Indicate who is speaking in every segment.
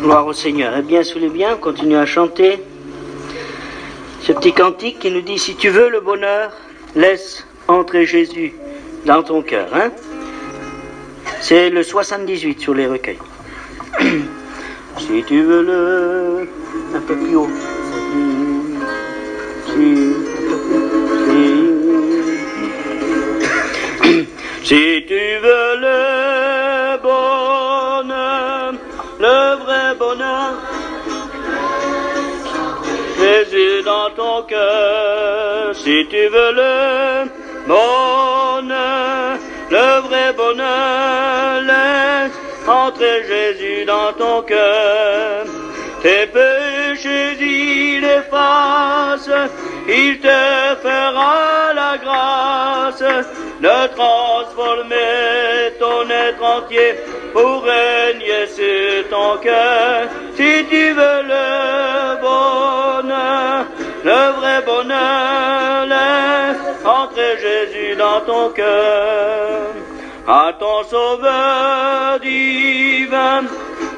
Speaker 1: Gloire au Seigneur. Eh bien, sous les biens, on continue à chanter ce petit cantique qui nous dit: si tu veux le bonheur, laisse entrer Jésus dans ton cœur. Hein? C'est le 78 sur les recueils. Si tu veux le... un peu plus haut. Si tu veux le bonheur, le vrai bonheur, Jésus dans ton cœur. Si tu veux le bonheur, le vrai bonheur, laisse entrer Jésus dans ton cœur. Tes péchés il efface, il te fera la grâce de transformer ton être entier pour régner sur ton cœur. Si tu veux le bonheur, le vrai bonheur, laisse entrer Jésus dans ton cœur. À ton Sauveur divin,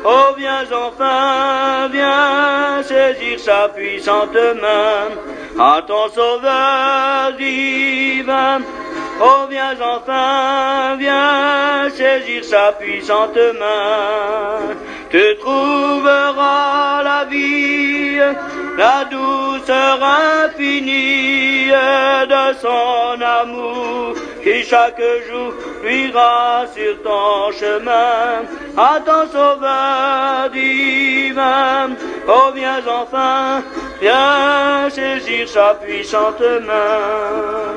Speaker 1: oh viens enfin, viens saisir sa puissante main. À ton Sauveur divin, oh viens enfin, viens saisir sa puissante main. Tu trouveras la vie, la douceur infinie de son amour qui chaque jour luira sur ton chemin. À ton Sauveur divin, oh viens enfin, viens saisir sa puissante main.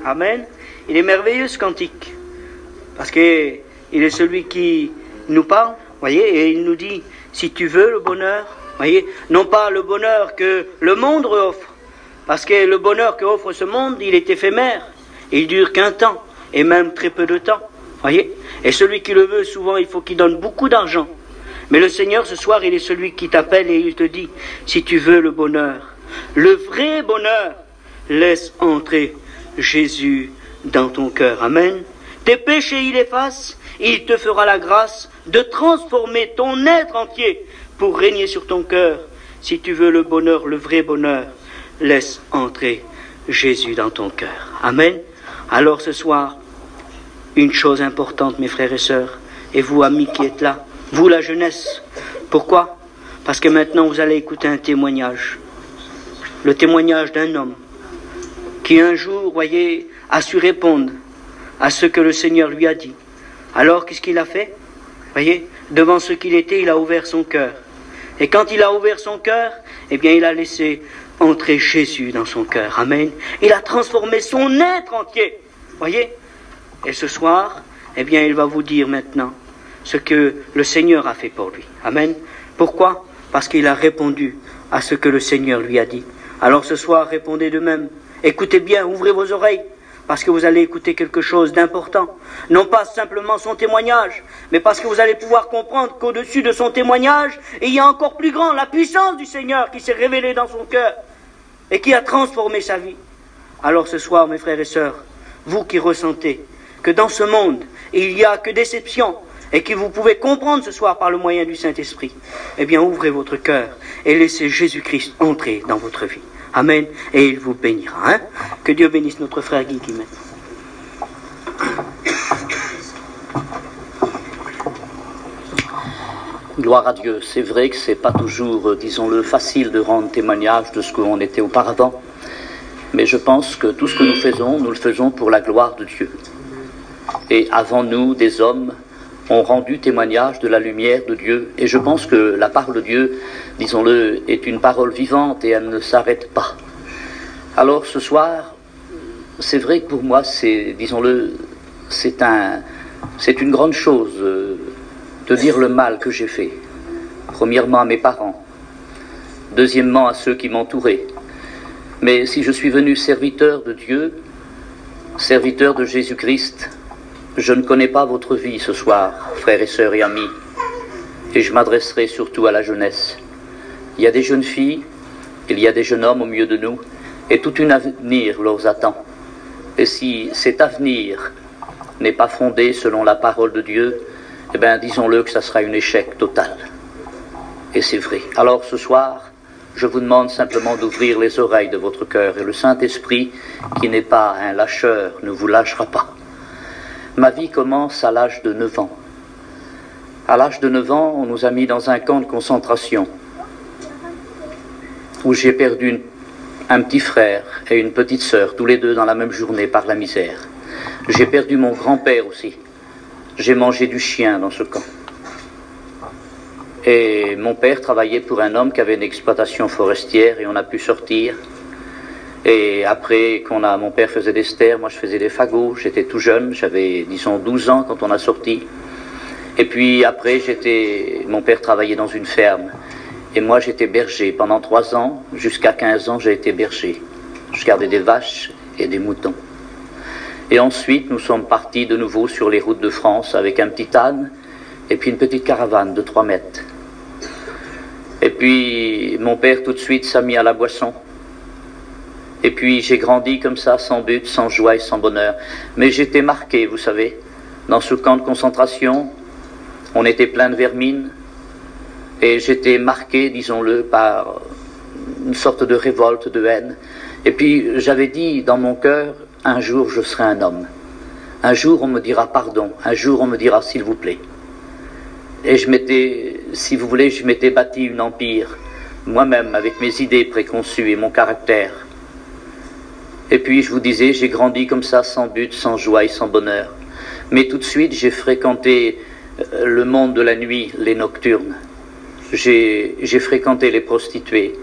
Speaker 1: Amen. Il est merveilleux ce cantique, parce que il est celui qui nous parle, voyez, et il nous dit, si tu veux le bonheur, voyez, non pas le bonheur que le monde offre, parce que le bonheur que offre ce monde, il est éphémère, il dure qu'un temps, et même très peu de temps, voyez, et celui qui le veut, souvent, il faut qu'il donne beaucoup d'argent, mais le Seigneur, ce soir, il est celui qui t'appelle et il te dit, si tu veux le bonheur, le vrai bonheur, laisse entrer Jésus dans ton cœur. Amen. Tes péchés il efface, il te fera la grâce de transformer ton être entier pour régner sur ton cœur. Si tu veux le bonheur, le vrai bonheur, laisse entrer Jésus dans ton cœur. Amen. Alors ce soir, une chose importante, mes frères et sœurs, et vous amis qui êtes là, vous la jeunesse. Pourquoi? Parce que maintenant vous allez écouter un témoignage. Le témoignage d'un homme qui un jour, voyez, a su répondre à ce que le Seigneur lui a dit. Alors, qu'est-ce qu'il a fait? Voyez, devant ce qu'il était, il a ouvert son cœur. Et quand il a ouvert son cœur, eh bien, il a laissé entrer Jésus dans son cœur. Amen. Il a transformé son être entier. Voyez? Et ce soir, eh bien, il va vous dire maintenant ce que le Seigneur a fait pour lui. Amen. Pourquoi? Parce qu'il a répondu à ce que le Seigneur lui a dit. Alors ce soir, répondez de même. Écoutez bien, ouvrez vos oreilles, parce que vous allez écouter quelque chose d'important. Non pas simplement son témoignage, mais parce que vous allez pouvoir comprendre qu'au-dessus de son témoignage, il y a encore plus grand la puissance du Seigneur qui s'est révélée dans son cœur et qui a transformé sa vie. Alors ce soir, mes frères et sœurs, vous qui ressentez que dans ce monde, il n'y a que déception et que vous pouvez comprendre ce soir par le moyen du Saint-Esprit, eh bien ouvrez votre cœur et laissez Jésus-Christ entrer dans votre vie. Amen. Et il vous bénira. Hein? Que Dieu bénisse notre frère Guy qui maintenant.
Speaker 2: Gloire à Dieu. C'est vrai que c'est pas toujours, disons-le, facile de rendre témoignage de ce qu'on était auparavant. Mais je pense que tout ce que nous le faisons pour la gloire de Dieu. Et avant nous, des hommes ont rendu témoignage de la lumière de Dieu. Et je pense que la parole de Dieu, disons-le, est une parole vivante et elle ne s'arrête pas. Alors ce soir, c'est vrai que pour moi, disons-le, c'est une grande chose de dire le mal que j'ai fait. Premièrement à mes parents, deuxièmement à ceux qui m'entouraient. Mais si je suis venu serviteur de Dieu, serviteur de Jésus-Christ, je ne connais pas votre vie ce soir, frères et sœurs et amis, et je m'adresserai surtout à la jeunesse. Il y a des jeunes filles, il y a des jeunes hommes au milieu de nous, et tout un avenir leur attend. Et si cet avenir n'est pas fondé selon la parole de Dieu, eh bien disons-le que ça sera un échec total. Et c'est vrai. Alors ce soir, je vous demande simplement d'ouvrir les oreilles de votre cœur, et le Saint-Esprit, qui n'est pas un lâcheur, ne vous lâchera pas. Ma vie commence à l'âge de 9 ans. À l'âge de 9 ans, on nous a mis dans un camp de concentration où j'ai perdu un petit frère et une petite sœur, tous les deux dans la même journée par la misère. J'ai perdu mon grand-père aussi. J'ai mangé du chien dans ce camp. Et mon père travaillait pour un homme qui avait une exploitation forestière et on a pu sortir. Et après, mon père faisait des stères, moi je faisais des fagots, j'étais tout jeune, j'avais disons 12 ans quand on a sorti. Et puis après, mon père travaillait dans une ferme. Et moi j'étais berger. Pendant 3 ans, jusqu'à 15 ans, j'ai été berger. Je gardais des vaches et des moutons. Et ensuite, nous sommes partis de nouveau sur les routes de France avec un petit âne et puis une petite caravane de 3 mètres. Et puis, mon père tout de suite s'est mis à la boisson. Et puis, j'ai grandi comme ça, sans but, sans joie et sans bonheur. Mais j'étais marqué, vous savez, dans ce camp de concentration, on était plein de vermine, et j'étais marqué, disons-le, par une sorte de révolte, de haine. Et puis, j'avais dit dans mon cœur, un jour je serai un homme. Un jour on me dira pardon, un jour on me dira s'il vous plaît. Et je m'étais, si vous voulez, je m'étais bâti une empire, moi-même, avec mes idées préconçues et mon caractère. Et puis, je vous disais, j'ai grandi comme ça, sans but, sans joie et sans bonheur. Mais tout de suite, j'ai fréquenté le monde de la nuit, les nocturnes. J'ai fréquenté les prostituées.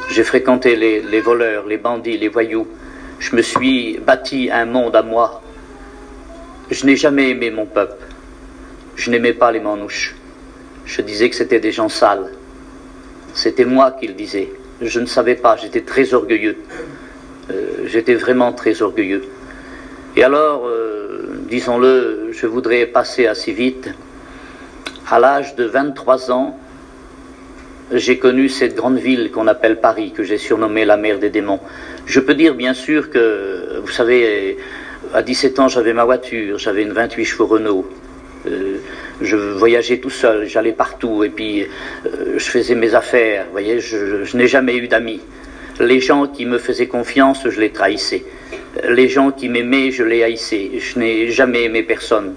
Speaker 2: J'ai fréquenté les voleurs, les bandits, les voyous. Je me suis bâti un monde à moi. Je n'ai jamais aimé mon peuple. Je n'aimais pas les manouches. Je disais que c'était des gens sales. C'était moi qui le disais. Je ne savais pas, j'étais très orgueilleux. J'étais vraiment très orgueilleux. Et alors, disons-le, je voudrais passer assez vite. À l'âge de 23 ans, j'ai connu cette grande ville qu'on appelle Paris, que j'ai surnommée la mer des démons. Je peux dire bien sûr que, vous savez, à 17 ans j'avais ma voiture, j'avais une 28 chevaux Renault. Je voyageais tout seul, j'allais partout et puis je faisais mes affaires. Vous voyez, je n'ai jamais eu d'amis. Les gens qui me faisaient confiance, je les trahissais. Les gens qui m'aimaient, je les haïssais. Je n'ai jamais aimé personne.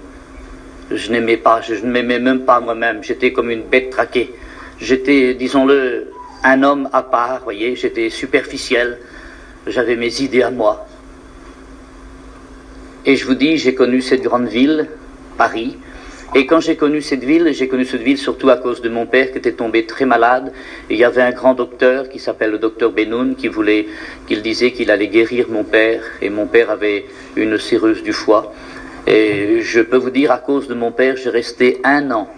Speaker 2: Je n'aimais pas, je ne m'aimais même pas moi-même. J'étais comme une bête traquée. J'étais, disons-le, un homme à part, vous voyez, j'étais superficiel. J'avais mes idées à moi. Et je vous dis, j'ai connu cette grande ville, Paris. Et quand j'ai connu cette ville surtout à cause de mon père qui était tombé très malade. Et il y avait un grand docteur qui s'appelle le docteur Benoun qu'il disait qu'il allait guérir mon père. Et mon père avait une cirrhose du foie. Et je peux vous dire, à cause de mon père, j'ai resté 1 an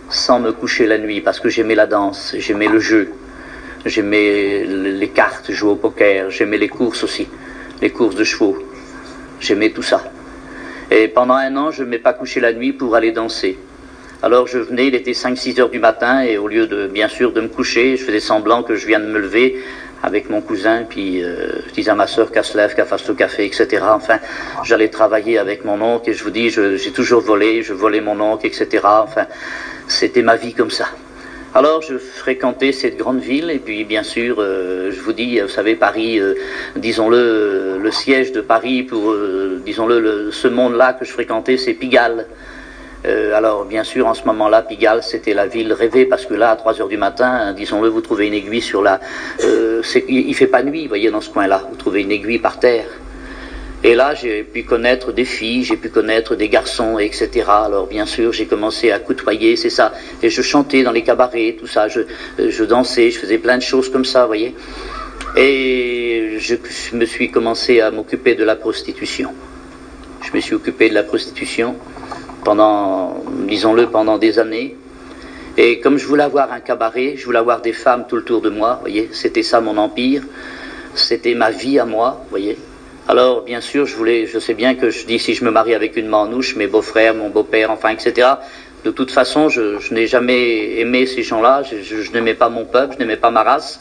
Speaker 2: sans me coucher la nuit parce que j'aimais la danse, j'aimais le jeu, j'aimais les cartes, jouer au poker, j'aimais les courses aussi, les courses de chevaux. J'aimais tout ça. Et pendant 1 an, je ne m'ai pas couché la nuit pour aller danser. Alors je venais, il était 5-6 heures du matin, et au lieu de, bien sûr, de me coucher, je faisais semblant que je viens de me lever avec mon cousin, puis je disais à ma soeur qu'elle se lève, qu'elle fasse le café, etc. Enfin, j'allais travailler avec mon oncle, et je vous dis, j'ai toujours volé, je volais mon oncle, etc. Enfin, c'était ma vie comme ça. Alors je fréquentais cette grande ville et puis bien sûr, je vous dis, vous savez, Paris, disons-le, le siège de Paris pour, disons-le, ce monde-là que je fréquentais, c'est Pigalle. Alors bien sûr, en ce moment-là, Pigalle, c'était la ville rêvée parce que là, à 3 heures du matin, disons-le, vous trouvez une aiguille sur la... il fait pas nuit, vous voyez, dans ce coin-là, vous trouvez une aiguille par terre. Et là, j'ai pu connaître des filles, j'ai pu connaître des garçons, etc. Alors, bien sûr, j'ai commencé à côtoyer, c'est ça. Et je chantais dans les cabarets, tout ça. Je dansais, je faisais plein de choses comme ça, vous voyez. Et je me suis commencé à m'occuper de la prostitution. Je me suis occupé de la prostitution pendant, disons-le, pendant des années. Et comme je voulais avoir un cabaret, je voulais avoir des femmes tout le tour de moi, vous voyez. C'était ça mon empire. C'était ma vie à moi, vous voyez. Alors, bien sûr, je sais bien que je dis si je me marie avec une manouche, mes beaux-frères, mon beau-père, enfin, etc. De toute façon, je n'ai jamais aimé ces gens-là, je n'aimais pas mon peuple, je n'aimais pas ma race,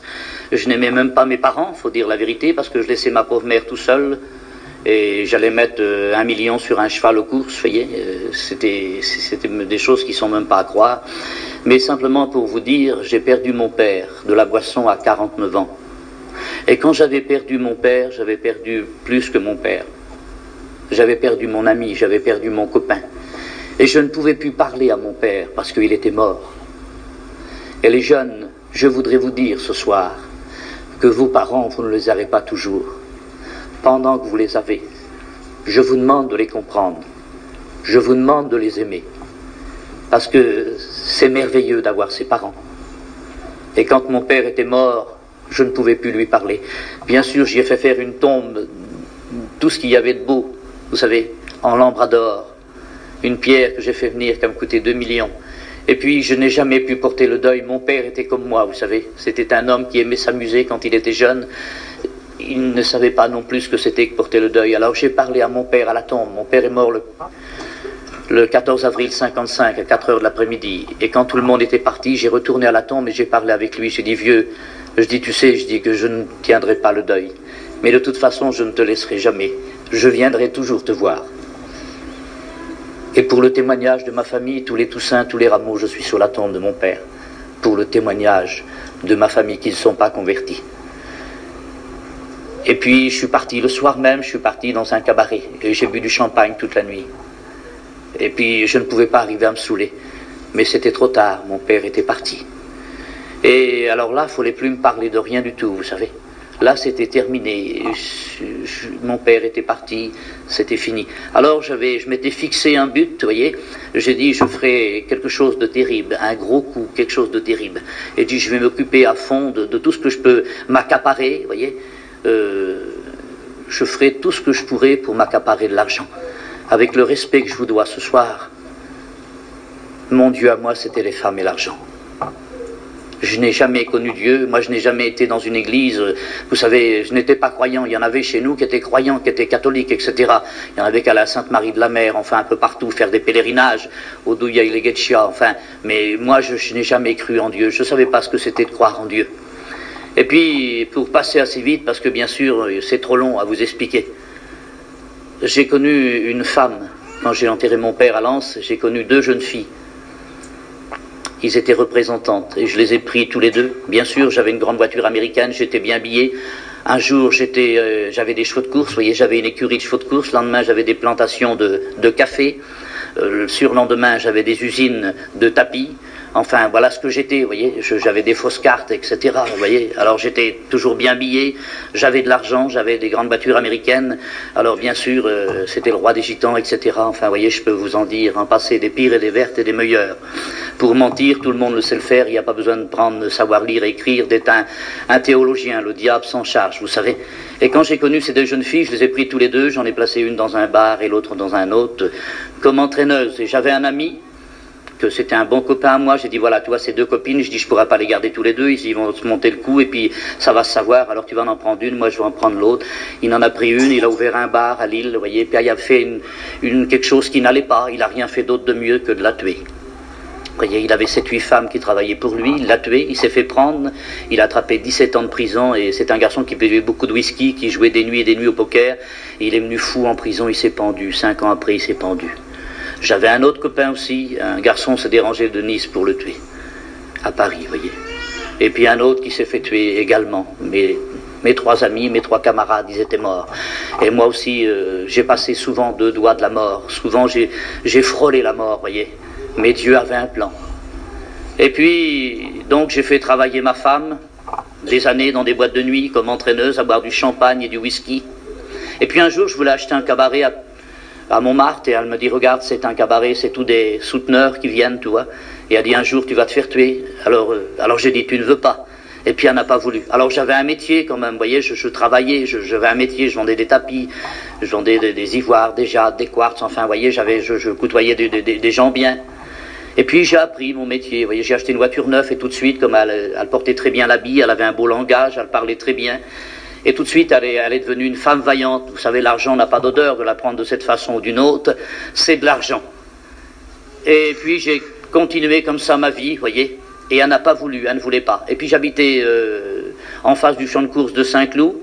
Speaker 2: je n'aimais même pas mes parents, faut dire la vérité, parce que je laissais ma pauvre mère tout seul, et j'allais mettre 1 million sur un cheval aux courses, vous voyez, c'était des choses qui sont même pas à croire. mais simplement pour vous dire, j'ai perdu mon père de la Boisson à 49 ans. Et quand j'avais perdu mon père, j'avais perdu plus que mon père. J'avais perdu mon ami, j'avais perdu mon copain. Et je ne pouvais plus parler à mon père parce qu'il était mort. Et les jeunes, je voudrais vous dire ce soir que vos parents, vous ne les avez pas toujours. Pendant que vous les avez, je vous demande de les comprendre. Je vous demande de les aimer. Parce que c'est merveilleux d'avoir ses parents. Et quand mon père était mort, je ne pouvais plus lui parler. Bien sûr, j'y ai fait faire une tombe, tout ce qu'il y avait de beau, vous savez, en lambrador. Une pierre que j'ai fait venir qui m'a coûté 2 millions. Et puis, je n'ai jamais pu porter le deuil. Mon père était comme moi, vous savez. C'était un homme qui aimait s'amuser quand il était jeune. Il ne savait pas non plus ce que c'était que porter le deuil. Alors, j'ai parlé à mon père à la tombe. Mon père est mort le 14 avril 55, à 4 heures de l'après-midi. Et quand tout le monde était parti, j'ai retourné à la tombe et j'ai parlé avec lui. J'ai dit, vieux, je dis, tu sais, je dis que je ne tiendrai pas le deuil. Mais de toute façon, je ne te laisserai jamais. Je viendrai toujours te voir. Et pour le témoignage de ma famille, tous les Toussaints, tous les rameaux, je suis sur la tombe de mon père. Pour le témoignage de ma famille qui ne sont pas convertis. Et puis je suis parti, le soir même, je suis parti dans un cabaret. Et j'ai bu du champagne toute la nuit. Et puis je ne pouvais pas arriver à me saouler. Mais c'était trop tard, mon père était parti. Et alors là, il ne fallait plus me parler de rien du tout, vous savez. Là, c'était terminé. Mon père était parti, c'était fini. Alors, je m'étais fixé un but, vous voyez. J'ai dit, je ferai quelque chose de terrible, un gros coup, quelque chose de terrible. Et dit, je vais m'occuper à fond de tout ce que je peux m'accaparer, vous voyez. Je ferai tout ce que je pourrai pour m'accaparer de l'argent. Avec le respect que je vous dois ce soir, mon Dieu à moi, c'était les femmes et l'argent. Je n'ai jamais connu Dieu, moi je n'ai jamais été dans une église, vous savez, je n'étais pas croyant, il y en avait chez nous qui étaient croyants, qui étaient catholiques, etc. Il y en avait qu'à la Sainte-Marie de la Mer, enfin un peu partout, faire des pèlerinages, au Douya et Getchia, enfin, mais moi je n'ai jamais cru en Dieu, je ne savais pas ce que c'était de croire en Dieu. Et puis, pour passer assez vite, parce que bien sûr, c'est trop long à vous expliquer, j'ai connu une femme, quand j'ai enterré mon père à Lens, j'ai connu 2 jeunes filles. Ils étaient représentantes et je les ai pris tous les 2. Bien sûr, j'avais une grande voiture américaine, j'étais bien habillé. Un jour, j'avais des chevaux de course, vous voyez, j'avais une écurie de chevaux de course. Le lendemain, j'avais des plantations de café. Le surlendemain, j'avais des usines de tapis. Enfin, voilà ce que j'étais, vous voyez, j'avais des fausses cartes, etc., vous voyez. Alors, j'étais toujours bien habillé, j'avais de l'argent, j'avais des grandes voitures américaines. Alors, bien sûr, c'était le roi des gitans, etc. Enfin, vous voyez, je peux vous en dire, en passer des pires et des vertes et des meilleures. Pour mentir, tout le monde le sait le faire, il n'y a pas besoin de savoir lire et écrire, d'être un théologien, le diable s'en charge, vous savez. Et quand j'ai connu ces 2 jeunes filles, je les ai pris tous les 2, j'en ai placé une dans un bar et l'autre dans un autre, comme entraîneuse. Et j'avais un ami, que c'était un bon copain à moi, j'ai dit voilà, tu vois, ces 2 copines, je dis je pourrais pas les garder tous les 2, ils vont se monter le coup et puis ça va se savoir, alors tu vas en prendre une, moi je vais en prendre l'autre. Il en a pris une, il a ouvert un bar à Lille, vous voyez, puis il a fait quelque chose qui n'allait pas, il a rien fait d'autre de mieux que de la tuer. Vous voyez, il avait 7-8 femmes qui travaillaient pour lui, il l'a tué, il s'est fait prendre, il a attrapé 17 ans de prison et c'est un garçon qui buvait beaucoup de whisky, qui jouait des nuits et des nuits au poker, et il est venu fou en prison, il s'est pendu, 5 ans après il s'est pendu. J'avais un autre copain aussi, un garçon s'est dérangé de Nice pour le tuer, à Paris, vous voyez. Et puis un autre qui s'est fait tuer également. Mes 3 amis, mes 3 camarades, ils étaient morts. Et moi aussi, j'ai passé souvent 2 doigts de la mort. Souvent, j'ai frôlé la mort, vous voyez. Mais Dieu avait un plan. Et puis, donc, j'ai fait travailler ma femme des années dans des boîtes de nuit comme entraîneuse, à boire du champagne et du whisky. Et puis un jour, je voulais acheter un cabaret à Montmartre, et elle me dit, regarde, c'est un cabaret, c'est tous des souteneurs qui viennent, tu vois. Et elle dit, un jour, tu vas te faire tuer. Alors j'ai dit, tu ne veux pas. Et puis elle n'a pas voulu. Alors j'avais un métier quand même, vous voyez, je travaillais, j'avais un métier, je vendais des tapis, je vendais des ivoires, des jades, des quartz, enfin, vous voyez, je côtoyais des gens bien. Et puis j'ai appris mon métier, vous voyez, j'ai acheté une voiture neuve et tout de suite, comme elle portait très bien l'habit, elle avait un beau langage, elle parlait très bien. Et tout de suite, elle est devenue une femme vaillante. Vous savez, l'argent n'a pas d'odeur, de la prendre de cette façon ou d'une autre, c'est de l'argent. Et puis j'ai continué comme ça ma vie, vous voyez, et elle n'a pas voulu, elle ne voulait pas. Et puis j'habitais en face du champ de course de Saint-Cloud.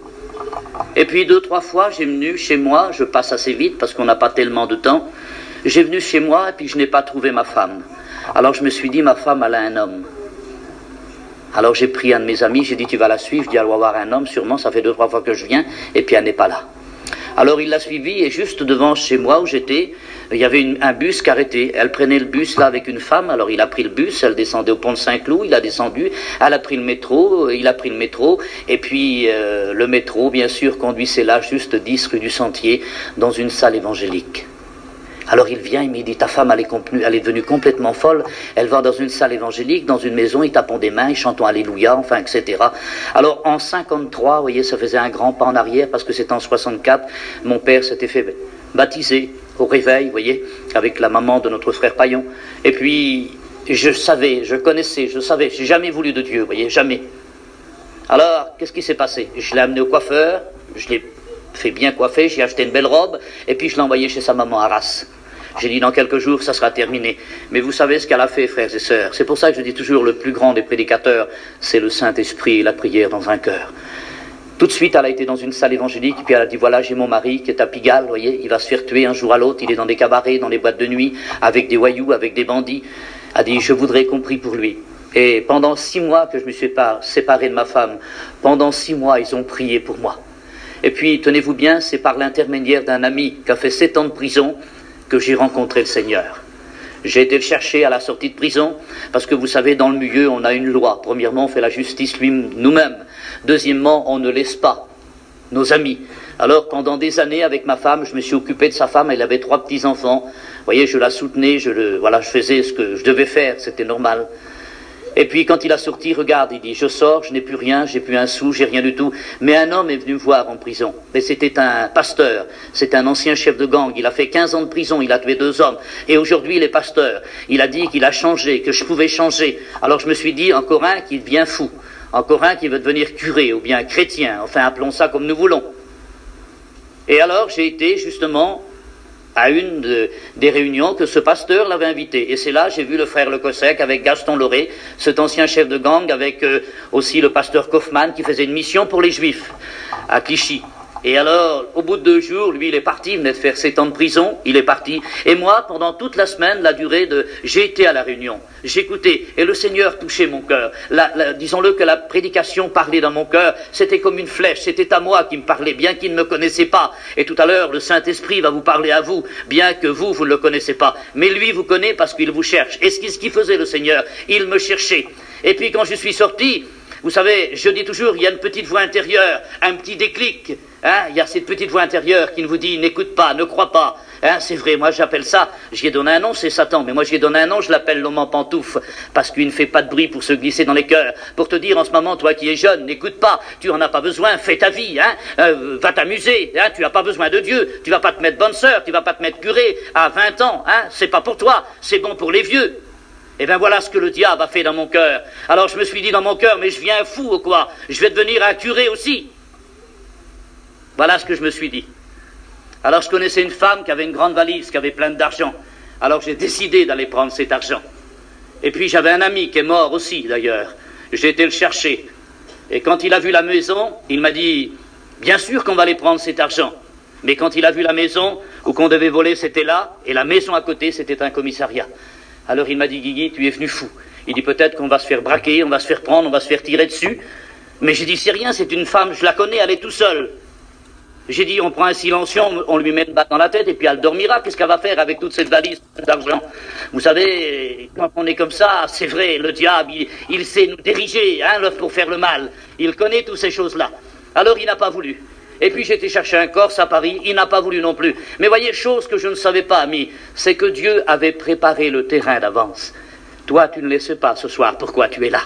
Speaker 2: Et puis 2-3 fois, j'ai venu chez moi, je passe assez vite parce qu'on n'a pas tellement de temps. J'ai venu chez moi et puis je n'ai pas trouvé ma femme. Alors je me suis dit, ma femme, elle a un homme. Alors j'ai pris un de mes amis, j'ai dit, tu vas la suivre, je dis, elle va avoir un homme, sûrement, ça fait 2 ou 3 fois que je viens, et puis elle n'est pas là. Alors il l'a suivie, et juste devant chez moi où j'étais, il y avait un bus qui arrêtait. Elle prenait le bus là avec une femme, alors il a pris le bus, elle descendait au pont de Saint-Cloud, il a descendu, elle a pris le métro, il a pris le métro, et puis le métro, bien sûr, conduisait là, juste 10 rue du Sentier, dans une salle évangélique. Alors il vient, il me dit, ta femme, elle est devenue complètement folle, elle va dans une salle évangélique, dans une maison, ils tapent des mains, ils chantent Alléluia, enfin, etc. Alors en 53, vous voyez, ça faisait un grand pas en arrière, parce que c'est en 64, mon père s'était fait baptiser au réveil, vous voyez, avec la maman de notre frère Paillon. Et puis, je savais, j'ai jamais voulu de Dieu, vous voyez, jamais. Alors, qu'est-ce qui s'est passé? Je l'ai amené au coiffeur, je l'ai fait bien coiffer, j'ai acheté une belle robe, et puis je l'ai envoyé chez sa maman à Arras. J'ai dit, dans quelques jours, ça sera terminé. Mais vous savez ce qu'elle a fait, frères et sœurs. C'est pour ça que je dis toujours, le plus grand des prédicateurs, c'est le Saint-Esprit et la prière dans un cœur. Tout de suite, elle a été dans une salle évangélique, et puis elle a dit, voilà, j'ai mon mari qui est à Pigalle, vous voyez, il va se faire tuer un jour à l'autre, il est dans des cabarets, dans des boîtes de nuit, avec des voyous, avec des bandits. Elle a dit, je voudrais qu'on prie pour lui. Et pendant 6 mois que je me suis séparé de ma femme, pendant 6 mois, ils ont prié pour moi. Et puis, tenez-vous bien, c'est par l'intermédiaire d'un ami qui a fait 7 ans de prison que j'ai rencontré le Seigneur. J'ai été le chercher à la sortie de prison, parce que vous savez, dans le milieu, on a une loi. Premièrement, on fait la justice nous-mêmes. Deuxièmement, on ne laisse pas nos amis. Alors, pendant des années, avec ma femme, je me suis occupé de sa femme, elle avait 3 petits-enfants. Vous voyez, je la soutenais, je faisais ce que je devais faire, c'était normal. Et puis quand il a sorti, regarde, il dit, je sors, je n'ai plus rien, j'ai plus un sou, j'ai rien du tout. Mais un homme est venu me voir en prison. Mais c'était un pasteur, c'est un ancien chef de gang. Il a fait 15 ans de prison, il a tué 2 hommes. Et aujourd'hui, il est pasteur. Il a dit qu'il a changé, que je pouvais changer. Alors je me suis dit, encore un qui devient fou. Encore un qui veut devenir curé ou bien chrétien. Enfin, appelons ça comme nous voulons. Et alors j'ai été justement à une des réunions que ce pasteur l'avait invité. Et c'est là j'ai vu le frère Le Cossec avec Gaston Loré, cet ancien chef de gang, avec aussi le pasteur Kaufmann qui faisait une mission pour les Juifs à Clichy. Et alors, au bout de 2 jours, lui, il est parti, il venait de faire 7 ans de prison, il est parti. Et moi, pendant toute la semaine, j'ai été à la réunion, j'écoutais, et le Seigneur touchait mon cœur. Disons-le que la prédication parlait dans mon cœur, c'était comme une flèche, c'était à moi qui me parlait, bien qu'il ne me connaissait pas. Et tout à l'heure, le Saint-Esprit va vous parler à vous, bien que vous ne le connaissez pas. Mais lui vous connaît parce qu'il vous cherche. Et ce qu'il faisait, le Seigneur, il me cherchait. Et puis quand je suis sorti, vous savez, je dis toujours, il y a une petite voix intérieure, un petit déclic. Il y a cette petite voix intérieure qui vous dit, n'écoute pas, ne crois pas. C'est vrai, moi j'appelle ça, j'y ai donné un nom, c'est Satan, mais moi j'y ai donné un nom, je l'appelle l'homme en pantoufle, parce qu'il ne fait pas de bruit pour se glisser dans les cœurs, pour te dire en ce moment, toi qui es jeune, n'écoute pas, tu en as pas besoin, fais ta vie, va t'amuser, tu n'as pas besoin de Dieu, tu vas pas te mettre bonne sœur, tu vas pas te mettre curé à 20 ans, c'est pas pour toi, c'est bon pour les vieux. Et bien voilà ce que le diable a fait dans mon cœur. Alors je me suis dit dans mon cœur, mais je viens fou ou quoi? Je vais devenir un curé aussi. Voilà ce que je me suis dit. Alors je connaissais une femme qui avait une grande valise, qui avait plein d'argent. Alors j'ai décidé d'aller prendre cet argent. Et puis j'avais un ami qui est mort aussi d'ailleurs. J'ai été le chercher. Et quand il a vu la maison, il m'a dit, bien sûr qu'on va aller prendre cet argent. Mais quand il a vu la maison où qu'on devait voler, c'était là, et la maison à côté, c'était un commissariat. Alors il m'a dit, Guigui, tu es venu fou. Il dit, peut-être qu'on va se faire braquer, on va se faire prendre, on va se faire tirer dessus. Mais j'ai dit, c'est rien, c'est une femme, je la connais, elle est tout seule. J'ai dit, on prend un silencieux, on lui met une batte dans la tête, et puis elle dormira. Qu'est-ce qu'elle va faire avec toute cette valise d'argent? Vous savez, quand on est comme ça, c'est vrai, le diable, il sait nous diriger, pour faire le mal. Il connaît toutes ces choses-là. Alors il n'a pas voulu. Et puis j'ai été chercher un Corse à Paris, il n'a pas voulu non plus. Mais voyez, chose que je ne savais pas, ami, c'est que Dieu avait préparé le terrain d'avance. Toi, tu ne le sais pas ce soir pourquoi tu es là.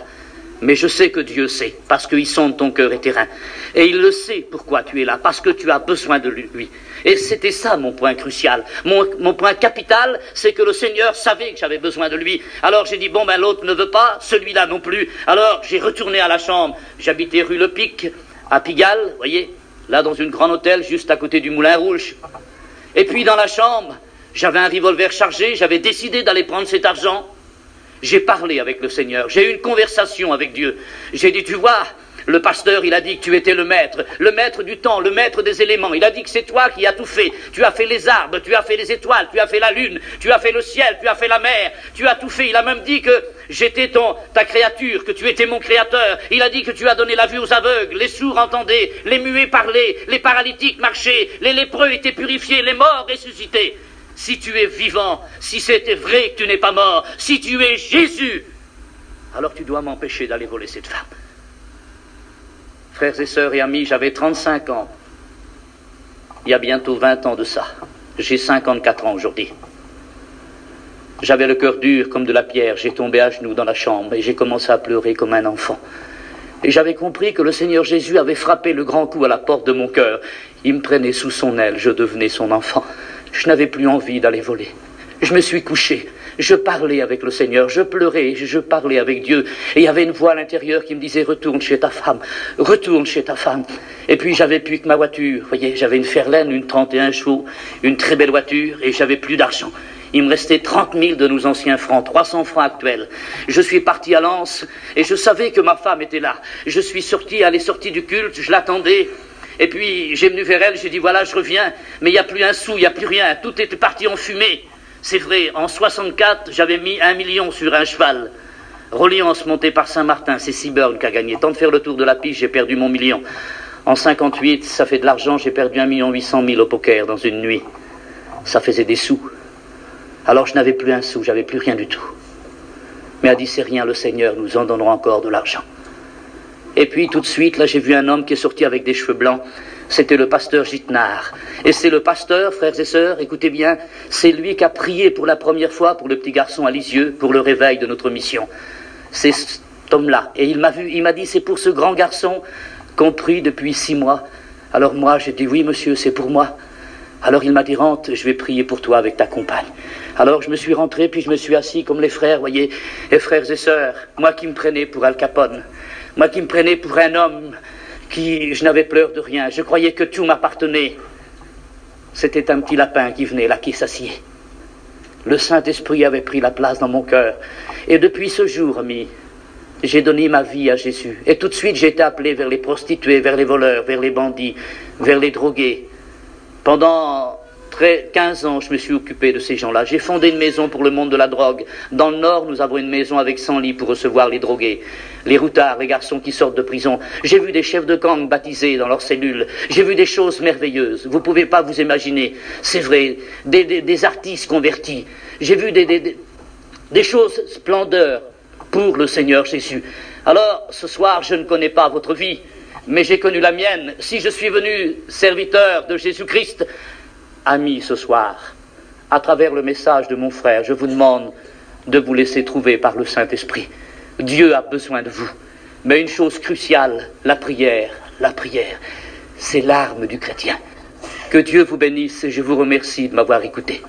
Speaker 2: Mais je sais que Dieu sait, parce qu'il sonde ton cœur et terrain. Et il le sait pourquoi tu es là, parce que tu as besoin de lui. Et c'était ça mon point crucial. Mon point capital, c'est que le Seigneur savait que j'avais besoin de lui. Alors j'ai dit, bon ben l'autre ne veut pas, celui-là non plus. Alors j'ai retourné à la chambre. J'habitais rue Le Pic, à Pigalle, vous voyez, là dans une grande hôtel, juste à côté du Moulin Rouge. Et puis dans la chambre, j'avais un revolver chargé, j'avais décidé d'aller prendre cet argent. J'ai parlé avec le Seigneur, j'ai eu une conversation avec Dieu. J'ai dit, tu vois, Le pasteur, il a dit que tu étais le maître du temps, le maître des éléments. Il a dit que c'est toi qui as tout fait. Tu as fait les arbres, tu as fait les étoiles, tu as fait la lune, tu as fait le ciel, tu as fait la mer, tu as tout fait. Il a même dit que j'étais ta créature, que tu étais mon créateur. Il a dit que tu as donné la vue aux aveugles, les sourds entendaient, les muets parlaient, les paralytiques marchaient, les lépreux étaient purifiés, les morts ressuscités. Si tu es vivant, si c'était vrai que tu n'es pas mort, si tu es Jésus, alors tu dois m'empêcher d'aller voler cette femme. Frères et sœurs et amis, j'avais 35 ans. Il y a bientôt 20 ans de ça. J'ai 54 ans aujourd'hui. J'avais le cœur dur comme de la pierre. J'ai tombé à genoux dans la chambre et j'ai commencé à pleurer comme un enfant. Et j'avais compris que le Seigneur Jésus avait frappé le grand coup à la porte de mon cœur. Il me prenait sous son aile, je devenais son enfant. Je n'avais plus envie d'aller voler. Je me suis couché. Je parlais avec le Seigneur, je pleurais, je parlais avec Dieu. Et il y avait une voix à l'intérieur qui me disait « Retourne chez ta femme, retourne chez ta femme ». Et puis j'avais plus que ma voiture. Vous voyez, j'avais une Fairlane, une 31 chevaux, une très belle voiture, et j'avais plus d'argent. Il me restait 30 000 de nos anciens francs, 300 francs actuels. Je suis parti à Lens, et je savais que ma femme était là. Je suis sorti, elle est sortie du culte, je l'attendais. Et puis j'ai venu vers elle, j'ai dit « Voilà, je reviens, mais il n'y a plus un sou, il n'y a plus rien, tout était parti en fumée ». C'est vrai, en 64, j'avais mis 1 million sur un cheval. Reliance monté par Saint-Martin, c'est Seaburn qui a gagné. Tant de faire le tour de la piste, j'ai perdu mon million. En 58, ça fait de l'argent, j'ai perdu 1 800 000 au poker dans une nuit. Ça faisait des sous. Alors je n'avais plus un sou, j'avais plus rien du tout. Mais a dit, c'est rien, le Seigneur nous en donnera encore de l'argent. Et puis tout de suite, là j'ai vu un homme qui est sorti avec des cheveux blancs. C'était le pasteur Gitnard. Et c'est le pasteur, frères et sœurs, écoutez bien, c'est lui qui a prié pour la première fois pour le petit garçon à Lisieux, pour le réveil de notre mission. C'est cet homme-là. Et il m'a vu, il m'a dit, c'est pour ce grand garçon qu'on prie depuis 6 mois. Alors moi, j'ai dit, oui monsieur, c'est pour moi. Alors il m'a dit, rentre, je vais prier pour toi avec ta compagne. Alors je me suis rentré, puis je me suis assis comme les frères, voyez, les frères et sœurs, moi qui me prenais pour Al Capone, moi qui me prenais pour un homme qui, je n'avais peur de rien, je croyais que tout m'appartenait. C'était un petit lapin qui venait là, qui s'assied. Le Saint-Esprit avait pris la place dans mon cœur. Et depuis ce jour, amis, j'ai donné ma vie à Jésus. Et tout de suite, j'ai été appelé vers les prostituées, vers les voleurs, vers les bandits, vers les drogués. Pendant 15 ans, je me suis occupé de ces gens-là. J'ai fondé une maison pour le monde de la drogue. Dans le Nord, nous avons une maison avec 100 lits pour recevoir les drogués, les routards, les garçons qui sortent de prison. J'ai vu des chefs de gang baptisés dans leurs cellules. J'ai vu des choses merveilleuses. Vous ne pouvez pas vous imaginer. C'est vrai, des artistes convertis. J'ai vu des choses splendeurs pour le Seigneur Jésus. Alors, ce soir, je ne connais pas votre vie, mais j'ai connu la mienne. Si je suis venu serviteur de Jésus-Christ, amis, ce soir, à travers le message de mon frère, je vous demande de vous laisser trouver par le Saint-Esprit. Dieu a besoin de vous. Mais une chose cruciale, la prière, c'est l'arme du chrétien. Que Dieu vous bénisse et je vous remercie de m'avoir écouté.